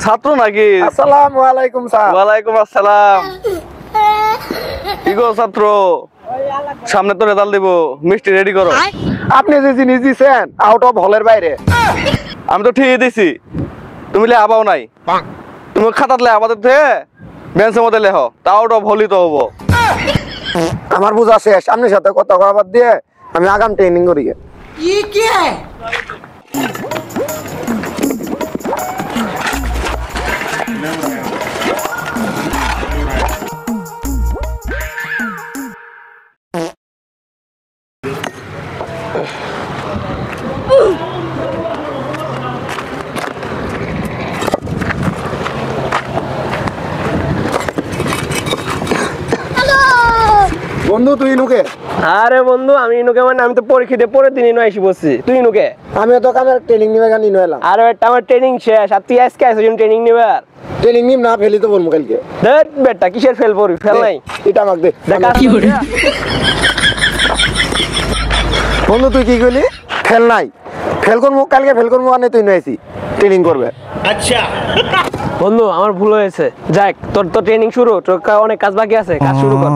ছাত্র নাকি? আসসালামু আলাইকুম স্যার। ওয়ালাইকুম আসসালাম। কি গো ছাত্র, সামনে তো রেজাল্ট দিব, মিষ্টি রেডি করো। আপনি যে জিনিস দিছেন আউট অফ হলের বাইরে। আমি তো ঠিক দিছি, তুমি লে আবাও নাই। তুমি খাতাত লে আবাদের থেকে বেঞ্চের মধ্যে লেখো, তা আউট অফ হলি তো হবো। আমার বুঝা শেষ, আপনার সাথে কথা কবার দিয়ে আমি আগাম ট্রেনিং করি। বন্ধু তুই নুকে? আরে বন্ধু আমি ইনুকে, মানে আমি তো পরীক্ষা দিয়ে পরের দিন ইনু এসে বসছি। তুই ইনুকে? আমি তো কামের ট্রেনিং নিবে গান ইনু এলাম। আরে একটা আমার ট্রেনিং শেষ, আর তুই আজকে আসছিস ট্রেনিং নিবে? আর ট্রেনিং নিম না ফেলি তো বলবো কালকে। দেখ বেটা কিসের ফেল পড়বি, ফেল নাই। এটা আমাকে দে। দেখা কি করে বন্ধু তুই কি কইলি? ফেল নাই, ফেল করবো কালকে, ফেল করবো মানে তুই নয়েছি ট্রেনিং করবে। আচ্ছা বন্ধু আমার ভুল হয়েছে, যাক তোর তো ট্রেনিং শুরু, তোর অনেক কাজ বাকি আছে, কাজ শুরু কর।